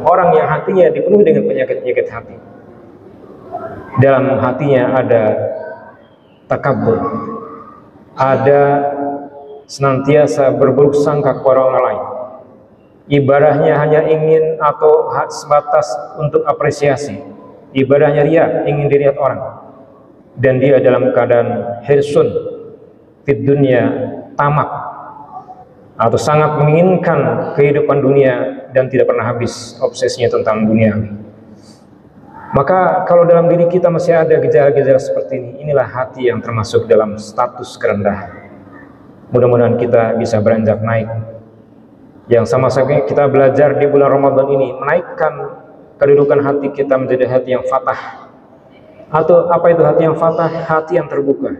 orang yang hatinya dipenuhi dengan penyakit-penyakit hati. Dalam hatinya ada takabur, ada senantiasa berburuk sangka kepada orang lain. Ibadahnya hanya ingin atau sebatas untuk apresiasi. Ibadahnya ria, ingin dilihat orang. Dan dia dalam keadaan hirsun fid dunya, tamak, atau sangat menginginkan kehidupan dunia dan tidak pernah habis obsesinya tentang dunia. Maka kalau dalam diri kita masih ada gejala-gejala seperti ini, inilah hati yang termasuk dalam status kerendahan. Mudah-mudahan kita bisa beranjak naik. Yang sama-sama kita belajar di bulan Ramadan ini, menaikkan kedudukan hati kita menjadi hati yang fatah. Atau apa itu hati yang fatah? Hati yang terbuka.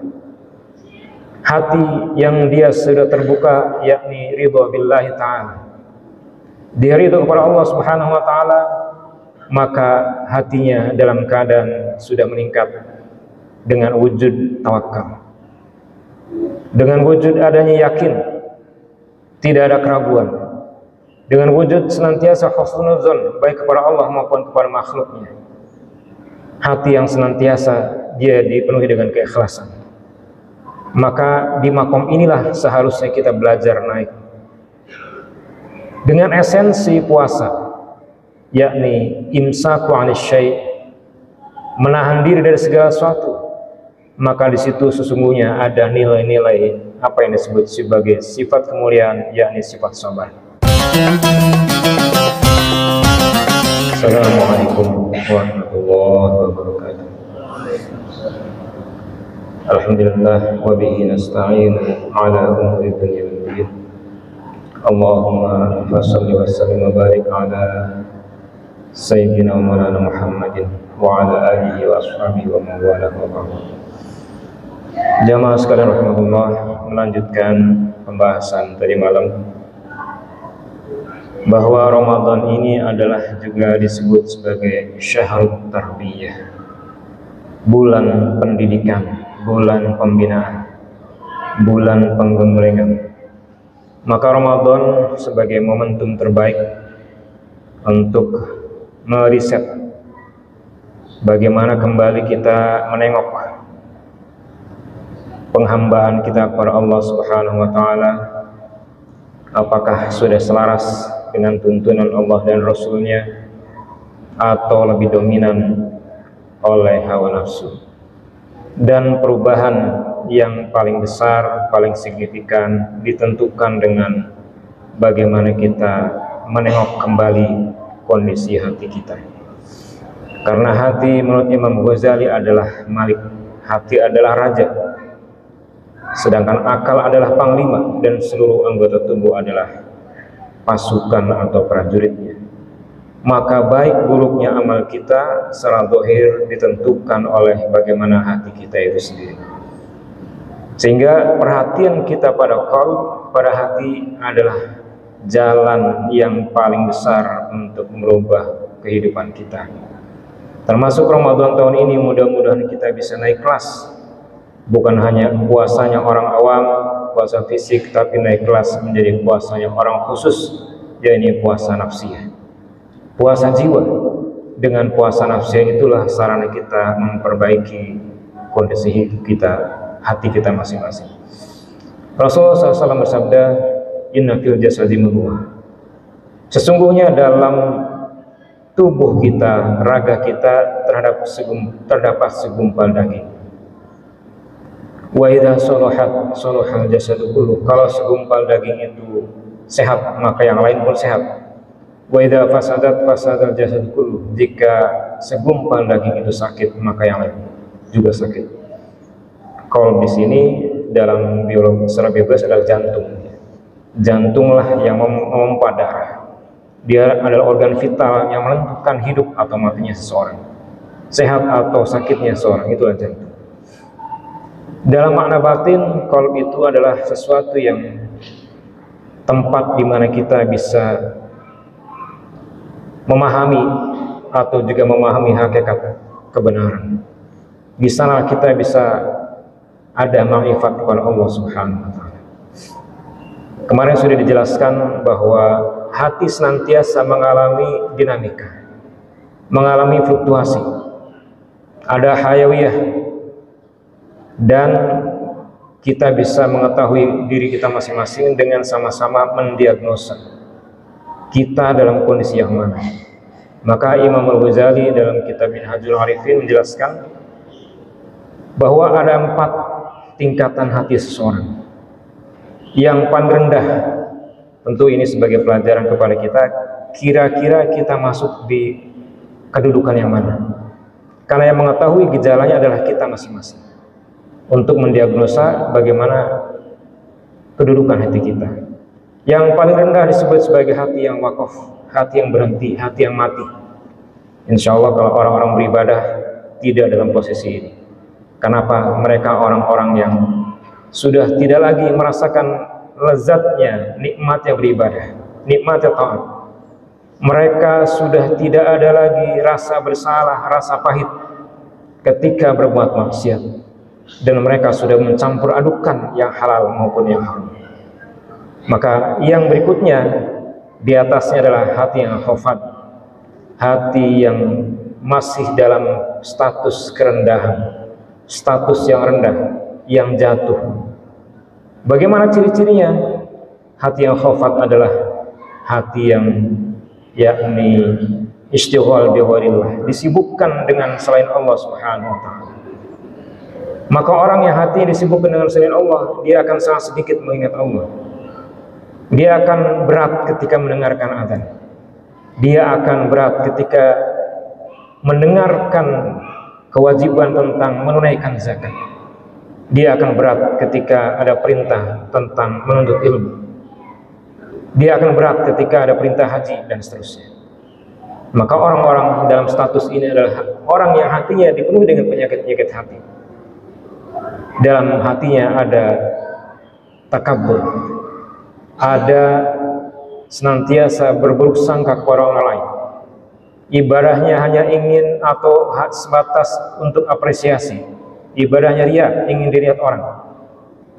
Hati yang dia sudah terbuka, yakni ridha billahi ta'ala. Dia ridha kepada Allah subhanahu wa ta'ala, maka hatinya dalam keadaan sudah meningkat dengan wujud tawakal, dengan wujud adanya yakin, tidak ada keraguan, dengan wujud senantiasa husnuzon baik kepada Allah maupun kepada makhluknya. Hati yang senantiasa dia dipenuhi dengan keikhlasan. Maka di makom inilah seharusnya kita belajar naik dengan esensi puasa, yakni imsaku 'anil syai', menahan diri dari segala sesuatu. Maka di situ sesungguhnya ada nilai-nilai apa yang disebut sebagai sifat kemuliaan, yakni sifat sabar. Assalamualaikum warahmatullahi wabarakatuh. Alhamdulillah wa bihi nasta'in ala umuri dunya wad din. Allahumma shalli wa sallim wa barik ala sayyidina Maulana Muhammadin wa ala alihi wa ashabihi wa man wala wa ba'd. Jamaah sekalian rahmatullah, melanjutkan pembahasan tadi malam bahwa Ramadan ini adalah juga disebut sebagai syahrut tarbiyah, bulan pendidikan, bulan pembinaan, bulan penggemlengan. Maka Ramadan sebagai momentum terbaik untuk meriset bagaimana kembali kita menengok penghambaan kita kepada Allah Subhanahu wa taala, apakah sudah selaras dengan tuntunan Allah dan Rasulnya atau lebih dominan oleh hawa nafsu. Dan perubahan yang paling besar, paling signifikan ditentukan dengan bagaimana kita menengok kembali kondisi hati kita. Karena hati menurut Imam Ghazali adalah malik, hati adalah raja, sedangkan akal adalah panglima dan seluruh anggota tubuh adalah pasukan atau prajuritnya. Maka baik buruknya amal kita secara zahir ditentukan oleh bagaimana hati kita itu sendiri. Sehingga perhatian kita pada qalb, pada hati adalah jalan yang paling besar untuk merubah kehidupan kita. Termasuk Ramadan tahun ini, mudah-mudahan kita bisa naik kelas. Bukan hanya puasanya orang awam, puasa fisik, tapi naik kelas menjadi puasanya orang khusus, yaitu puasa nafsiyah, puasa jiwa. Dengan puasa nafsiyah itulah sarana kita memperbaiki kondisi hidup kita, hati kita masing-masing. Rasulullah SAW bersabda, inna fil jasadi mudghah, sesungguhnya dalam tubuh kita, raga kita terdapat segumpal daging. Wa idza salahat salahal jasadu kullu, kalau segumpal daging itu sehat maka yang lain pun sehat. Wa idza fasadat fasadal jasadu kullu, jika segumpal daging itu sakit maka yang lain juga sakit. Kalau di sini dalam biologi secara biologis adalah jantung. Jantunglah yang memompa darah. Dia adalah organ vital yang menentukan hidup atau matinya seseorang, sehat atau sakitnya seseorang, itulah jantung. Dalam makna batin, qalb itu adalah sesuatu yang tempat di mana kita bisa memahami atau juga memahami hakikat kebenaran. Di sana kita bisa ada ma'rifat kepada Allah Subhanahu wa taala. Kemarin sudah dijelaskan bahwa hati senantiasa mengalami dinamika, mengalami fluktuasi, ada hayawiyah, dan kita bisa mengetahui diri kita masing-masing dengan sama-sama mendiagnosa kita dalam kondisi yang mana. Maka Imam Al-Ghazali dalam kitab Minhajul Arifin menjelaskan bahwa ada 4 tingkatan hati seseorang. Yang paling rendah, tentu ini sebagai pelajaran kepada kita, kira-kira kita masuk di kedudukan yang mana. Karena yang mengetahui gejalanya adalah kita masing-masing, untuk mendiagnosa bagaimana kedudukan hati kita. Yang paling rendah disebut sebagai hati yang wakaf, hati yang berhenti, hati yang mati. Insya Allah kalau orang-orang beribadah tidak dalam posisi ini. Kenapa? Mereka orang-orang yang sudah tidak lagi merasakan lezatnya, nikmatnya beribadah, nikmatnya taat. Mereka sudah tidak ada lagi rasa bersalah, rasa pahit ketika berbuat maksiat, dan mereka sudah mencampur adukan yang halal maupun yang haram. Maka yang berikutnya di atasnya adalah hati yang khafat, hati yang masih dalam status kerendahan, status yang rendah, yang jatuh. Bagaimana ciri-cirinya? Hati yang khafat adalah hati yang yakni istighal bi ghairillah, disibukkan dengan selain Allah Subhanahu wa taala. Maka orang yang hati disibukkan dengan selain Allah, dia akan sangat sedikit mengingat Allah. Dia akan berat ketika mendengarkan azan. Dia akan berat ketika mendengarkan kewajiban tentang menunaikan zakat. Dia akan berat ketika ada perintah tentang menuntut ilmu. Dia akan berat ketika ada perintah haji dan seterusnya. Maka orang-orang dalam status ini adalah orang yang hatinya dipenuhi dengan penyakit-penyakit hati. Dalam hatinya ada takabur, ada senantiasa berburuk sangka kepada orang lain. Ibadahnya hanya ingin atau sebatas untuk apresiasi. Ibadahnya ria, ingin dilihat orang.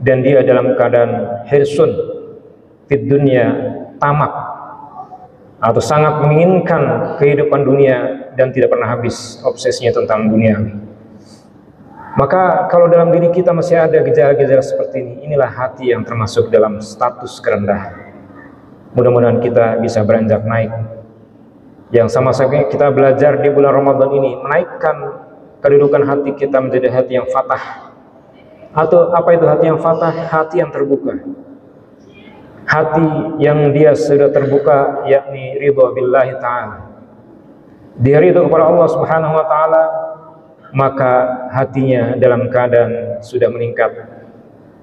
Dan dia dalam keadaan hirsun fid dunya, tamak, atau sangat menginginkan kehidupan dunia dan tidak pernah habis obsesinya tentang dunia. Maka kalau dalam diri kita masih ada gejala-gejala seperti ini, inilah hati yang termasuk dalam status kerendahan. Mudah-mudahan kita bisa beranjak naik. Yang sama-sama kita belajar di bulan Ramadan ini, menaikkan kedudukan hati kita menjadi hati yang fatah. Atau apa itu hati yang fatah? Hati yang terbuka. Hati yang dia sudah terbuka, yakni ridha billahi ta'ala. Dia ridha kepada Allah Subhanahu wa ta'ala, maka hatinya dalam keadaan sudah meningkat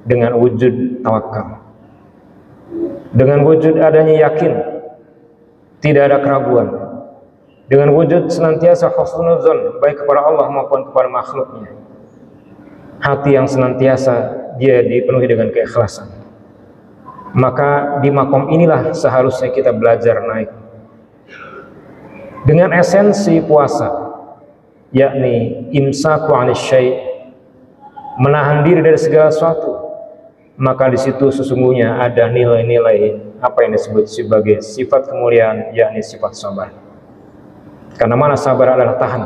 dengan wujud tawakal, dengan wujud adanya yakin, tidak ada keraguan, dengan wujud senantiasa husnuzon baik kepada Allah maupun kepada makhluknya. Hati yang senantiasa dia dipenuhi dengan keikhlasan. Maka di makom inilah seharusnya kita belajar naik dengan esensi puasa, yakni imsaku 'anil syai', menahan diri dari segala sesuatu. Maka di situ sesungguhnya ada nilai-nilai apa yang disebut sebagai sifat kemuliaan, yakni sifat sabar. Karena mana sabar adalah tahan,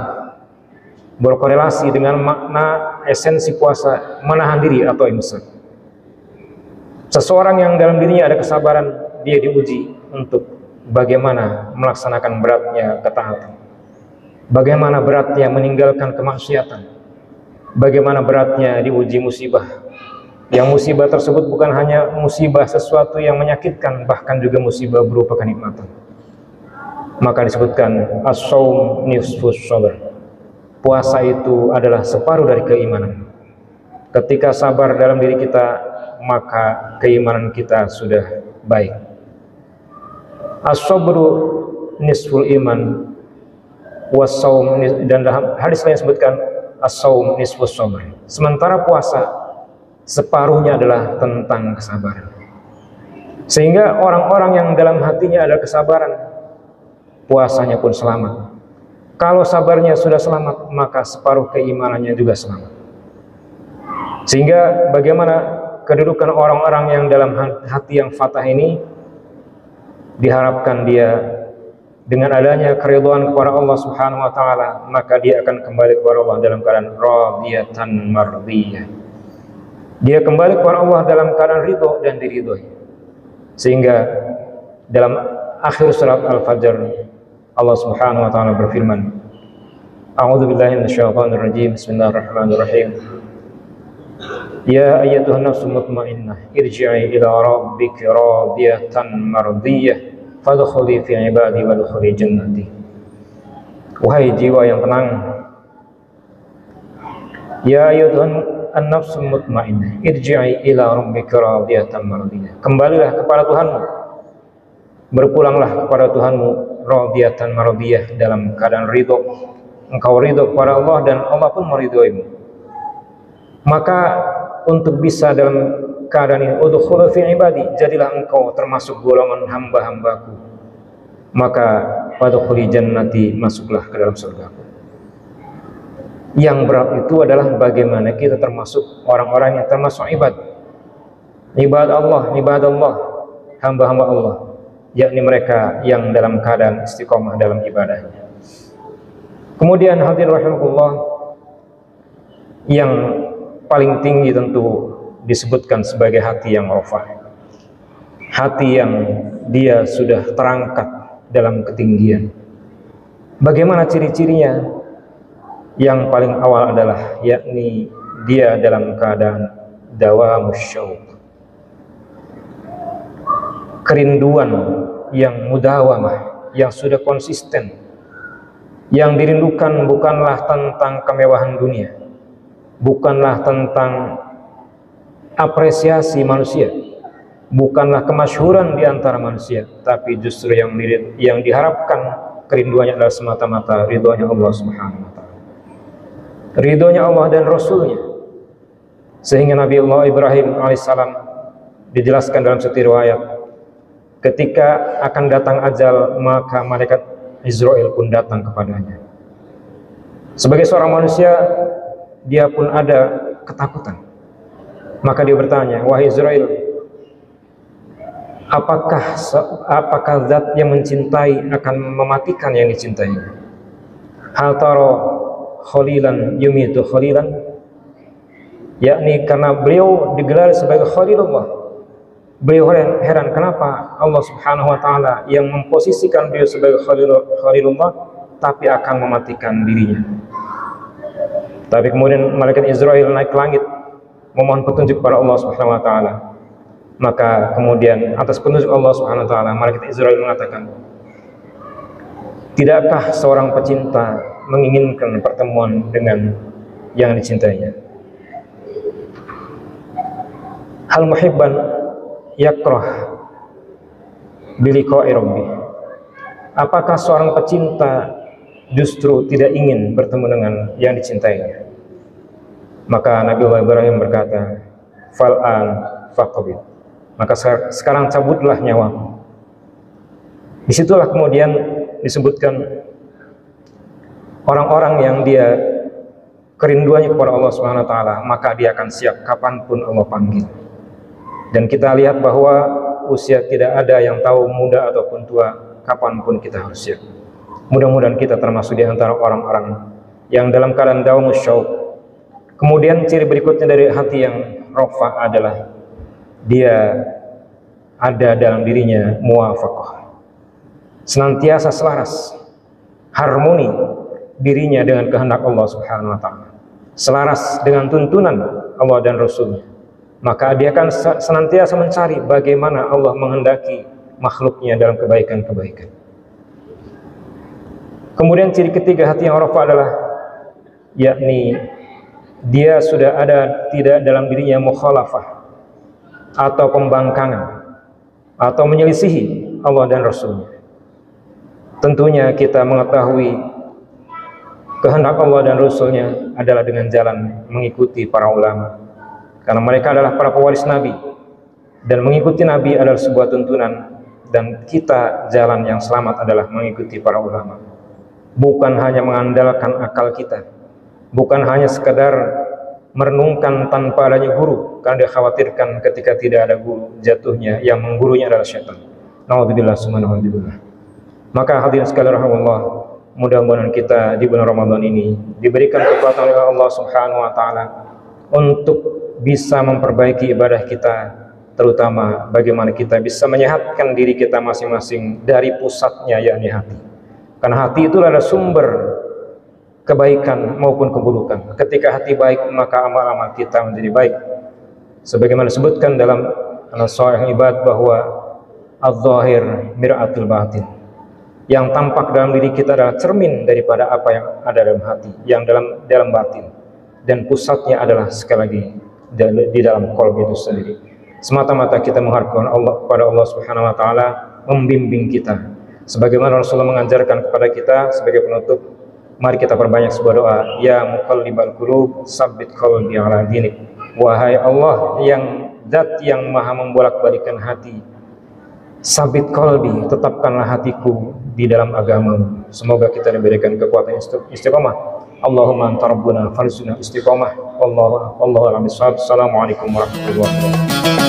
berkorelasi dengan makna esensi puasa, menahan diri atau imsak. Seseorang yang dalam dirinya ada kesabaran, dia diuji untuk bagaimana melaksanakan beratnya ketaatan, bagaimana beratnya meninggalkan kemaksiatan, bagaimana beratnya diuji musibah. Yang musibah tersebut bukan hanya musibah sesuatu yang menyakitkan, bahkan juga musibah berupa kenikmatan. Maka disebutkan as-shaum nisfus sabr. Puasa itu adalah separuh dari keimanan. Ketika sabar dalam diri kita, maka keimanan kita sudah baik. As-sabru nisful iman was-shaum, dan dalam hadis lain disebutkan as-shaum nisfus sabr. Sementara puasa separuhnya adalah tentang kesabaran. Sehingga orang-orang yang dalam hatinya ada kesabaran, puasanya pun selamat. Kalau sabarnya sudah selamat, maka separuh keimanannya juga selamat. Sehingga bagaimana kedudukan orang-orang yang dalam hati yang fatah ini, diharapkan dia dengan adanya keridhaan kepada Allah Subhanahu wa taala, maka dia akan kembali kepada Allah dalam keadaan radiyatan mardiyah. Dia kembali kepada Allah dalam keadaan ridho dan diridhoi. Sehingga dalam akhir surat Al-Fajr Allah Subhanahu wa taala berfirman, A'udzu billahi minasyaitonir rajim. Bismillahirrahmanirrahim. Ya ayyatuhan nafsul mutmainnah, irji'i ila rabbiki radiyatan mardiyah, fadkhuli fi ibadi wadkhuli jannati. Wahai jiwa yang tenang, ya ayyatuhan an-nafsul mutmainnah, irji'i ila rabbika radiyatan mardiyah. Kembalilah kepada Tuhanmu, berpulanglah kepada Tuhanmu radiyatan mardiyah, dalam keadaan ridho. Engkau ridho kepada Allah dan Allah pun meridhoimu. Maka untuk bisa dalam keadaan ini, udkhulu fi ibadi, jadilah engkau termasuk golongan hamba-hambaku. Maka wadkhuli jannati, masuklah ke dalam surgaku. Yang berat itu adalah bagaimana kita termasuk orang-orang yang termasuk ibad Allah, hamba-hamba Allah, yakni mereka yang dalam keadaan istiqomah dalam ibadahnya. Kemudian hadirin rahimakumullah, yang paling tinggi tentu disebutkan sebagai hati yang rafah, hati yang dia sudah terangkat dalam ketinggian. Bagaimana ciri-cirinya? Yang paling awal adalah yakni dia dalam keadaan dawamus syauq, kerinduan yang mudawamah, yang sudah konsisten. Yang dirindukan bukanlah tentang kemewahan dunia, bukanlah tentang apresiasi manusia, bukanlah kemasyhuran di antara manusia, tapi justru yang diharapkan kerinduannya adalah semata-mata ridhonya Allah Subhanahu wa taala, ridhonya Allah dan Rasulnya. Sehingga Nabi Allah Ibrahim alaihissalam dijelaskan dalam satu riwayat, ketika akan datang ajal, maka malaikat Israel pun datang kepadanya. Sebagai seorang manusia, dia pun ada ketakutan. Maka dia bertanya, wahai Israel, apakah zat yang mencintai akan mematikan yang dicintainya? Hal taro khalilan yumitu khalilan, yakni karena beliau digelar sebagai Khalilullah. Beliau heran kenapa Allah Subhanahu wa taala yang memposisikan beliau sebagai Khalilullah tapi akan mematikan dirinya. Tapi kemudian malaikat Israel naik ke langit memohon petunjuk kepada Allah Subhanahu wa taala. Maka kemudian atas petunjuk Allah Subhanahu wa taala, malaikat Israel mengatakan, tidakkah seorang pecinta menginginkan pertemuan dengan yang dicintainya? Hal muhibban yakrah biliqa'i rabbih. Apakah seorang pecinta justru tidak ingin bertemu dengan yang dicintainya? Maka Nabi Allah Ibrahim berkata, fal'an faqabid, maka sekarang cabutlah nyawamu. Disitulah kemudian disebutkan orang-orang yang dia kerinduannya kepada Allah Subhanahu wa taala, maka dia akan siap kapanpun Allah panggil. Dan kita lihat bahwa usia tidak ada yang tahu, muda ataupun tua, kapanpun kita harus siap. Mudah-mudahan kita termasuk di antara orang-orang yang dalam keadaan dawamus syauq. Kemudian ciri berikutnya dari hati yang rafah adalah dia ada dalam dirinya muwafaqah, senantiasa selaras, harmoni dirinya dengan kehendak Allah Subhanahu wa taala, selaras dengan tuntunan Allah dan Rasulnya. Maka dia akan senantiasa mencari bagaimana Allah menghendaki makhluknya dalam kebaikan-kebaikan. Kemudian ciri ketiga hati yang rafah adalah yakni dia sudah ada tidak dalam dirinya mukhalafah atau pembangkangan atau menyelisihi Allah dan Rasulnya. Tentunya kita mengetahui kehendak Allah dan Rasulnya adalah dengan jalan mengikuti para ulama, karena mereka adalah para pewaris Nabi, dan mengikuti Nabi adalah sebuah tuntunan. Dan kita jalan yang selamat adalah mengikuti para ulama, bukan hanya mengandalkan akal kita, bukan hanya sekedar merenungkan tanpa adanya guru, karena dia khawatirkan ketika tidak ada guru, jatuhnya yang menggurunya adalah syaitan. Naudzubillah subhanahu wa ta'ala. Maka hadirin sekalian rahimakumullah, mudah-mudahan kita di bulan Ramadan ini diberikan kekuatan oleh Allah Subhanahu wa taala untuk bisa memperbaiki ibadah kita, terutama bagaimana kita bisa menyehatkan diri kita masing-masing dari pusatnya, yakni hati. Karena hati itu adalah sumber kebaikan maupun keburukan. Ketika hati baik, maka amal-amal kita menjadi baik. Sebagaimana disebutkan dalam An-Nasha'ih Ibad bahwa az-zahir mir'atul batin. Yang tampak dalam diri kita adalah cermin daripada apa yang ada dalam hati, yang dalam batin. Dan pusatnya adalah sekali lagi di dalam qalbi itu sendiri. Semata-mata kita mengharapkan Allah kepada Allah Subhanahu wa taala membimbing kita. Sebagaimana Rasulullah mengajarkan kepada kita sebagai penutup, mari kita perbanyak sebuah doa, ya muqallibal qulub, tsabbit qalbi ala dinik. Wahai Allah Zat yang maha membolak-balikan hati, sabit qalbi, tetapkanlah hatiku di dalam agamamu. Semoga kita diberikan kekuatan istiqamah. Allahumma anta rabbuna farzuqna istiqamah. Wallahu a'lam bishawab. Assalamualaikum warahmatullahi wabarakatuh.